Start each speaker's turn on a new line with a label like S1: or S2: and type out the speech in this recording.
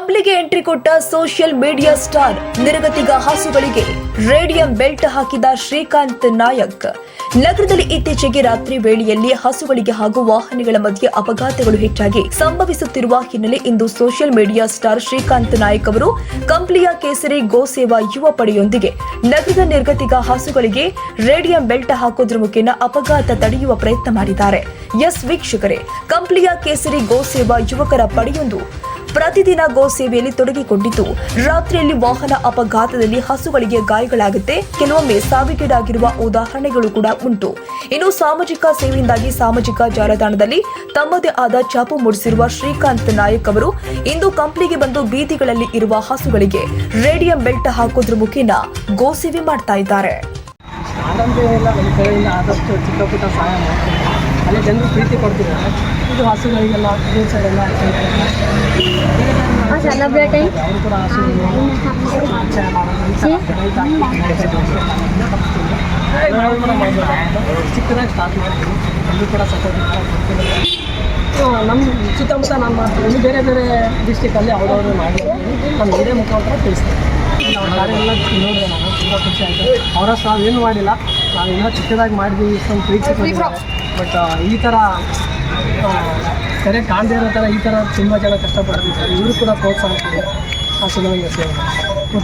S1: ಕಂಪ್ಲಿಗೆ entry ಕೊಟ್ಟ social media star ನಿರಗತಿಗ ಹಸುಗಳಿಗೆ radium belt ಹಾಕಿದ ಶ್ರೀಕಾಂತ್ ನಾಯಕ್. ನಗರದಲ್ಲಿ ಇತ್ತೀಚೆಗೆ ರಾತ್ರಿ ವೇಳೆಯಲ್ಲಿ ಹಸುಗಳಿಗೆ ಹಾಗೂ ವಾಹನಗಳ ಮಧ್ಯೆ ಅಪಘಾತಗಳು ಹೆಚ್ಚಾಗಿ ಸಂಭವಿಸುತ್ತಿರುವ ಹಿನ್ನೆಲೆ ಇಂದು social media star Srikanth Nayak ಅವರು ಕಂಪ್ಲಿಯ ಕೇಸರಿ ಗೋ ಸೇವಾ ಯುವ ಪಡೆಯೊಂದಿಗೆ ನಗರದ ನಿರ್ಗತಿಗ ಹಸುಗಳಿಗೆ ರೇಡಿಯಂ ಬೆಲ್ಟ್ ಹಾಕೋದ್ರ ಮುಖೇನ ಅಪಘಾತ ತಡೆಯುವ ಪ್ರಯತ್ನ ಮಾಡಿದ್ದಾರೆ. ಎಸ್ ವೀಕ್ಷಕರೇ, ಕಂಪ್ಲಿಯ ಕೇಸರಿ ಗೋ ಸೇವಾ ಯುವಕರ ಪಡೆಯೊಂದು ಪ್ರತಿದಿನ ಗೋ ಸೇವೆಯಲ್ಲಿ ತೊಡಗಿಕೊಂಡಿದ್ದು, ರಾತ್ರಿಯಲ್ಲಿ ವಾಹನ ಅಪಘಾತದಲ್ಲಿ ಹಸುಗಳಿಗೆ ಗಾಯಗಳಾಗುತ್ತೆ, ಕೆಲವೊಮ್ಮೆ ಸಾವಿಗೀಡಾಗಿರುವ ಉದಾಹರಣೆಗಳು ಕೂಡ ಉಂಟು. ಇನ್ನು ಸಾಮಾಜಿಕ ಸೇವೆಯಿಂದಾಗಿ ಸಾಮಾಜಿಕ ಜಾಲತಾಣದಲ್ಲಿ ತಮ್ಮದೇ ಆದ ಛಾಪು ಮೂಡಿಸಿರುವ ಶ್ರೀಕಾಂತ್ ನಾಯಕ್ ಅವರು ಇಂದು ಕಂಪ್ಲಿಗೆ ಬಂದು ಬೀದಿಗಳಲ್ಲಿ ಇರುವ ಹಸುಗಳಿಗೆ ರೇಡಿಯಂ ಬೆಲ್ಟ್ ಹಾಕೋದ್ರ ಮುಖೇನ ಗೋ ಸೇವೆ ಮಾಡ್ತಾ ಇದ್ದಾರೆ.
S2: ಆದಷ್ಟು ಚಿಕ್ಕ ಪುಟ್ಟ ಸಹಾಯ ಮಾಡ್ತೀನಿ. ಅಲ್ಲಿ ಜನರು ಪ್ರೀತಿ ಕೊಡ್ತಿದ್ದಾರೆ. ಇದು ಹಸುಗಳಿಗೆಲ್ಲ ಸೈಡೆಲ್ಲ ಅವರು ಕೂಡ ಹಸು ಚಿಕ್ಕದಾಗಿ ಸ್ಟಾರ್ಟ್ ಮಾಡ್ತೀನಿ. ಎಲ್ಲರೂ ಕೂಡ ಸಪೋರ್ಟ್ ಮಾಡ್ತೀನಿ. ನಮ್ಮ ಸುತ್ತಮುತ್ತ ನಾನು ಮಾಡ್ತೀನಿ. ಬೇರೆ ಬೇರೆ ಡಿಸ್ಟಿಕಲ್ಲಿ ಅವ್ರವ್ರು ಮಾಡಿ ನಾನು ಬೇರೆ ಮುಖಾಂತರ ತಿಳಿಸ್ತೀನಿ. ನಾವು ಕಾರ್ಯೆಲ್ಲ ನೋಡಿದೆ. ನಾನು ತುಂಬ ಖುಷಿ ಆಯಿತು. ಅವರಷ್ಟು ನಾವೇನು ಮಾಡಿಲ್ಲ, ನಾವು ಇನ್ನೂ ಚಿಕ್ಕದಾಗಿ ಮಾಡಿದ್ವಿ. ಇಷ್ಟೊಂದು ಪ್ರೀತಿ ಕೊಟ್ಟಿದ್ದಾರೆ. ಬಟ್ ಈ ಥರ ಸರಿ ಕಾಣದೇ ಇರೋ ಥರ ಈ ಥರ ತುಂಬ ಜನ ಕಷ್ಟಪಡ್ತಿದ್ದಾರೆ. ಇವರು ಕೂಡ ಪ್ರೋತ್ಸಾಹ ಹಸುಗಳಿಗೆ ಸೇವೆ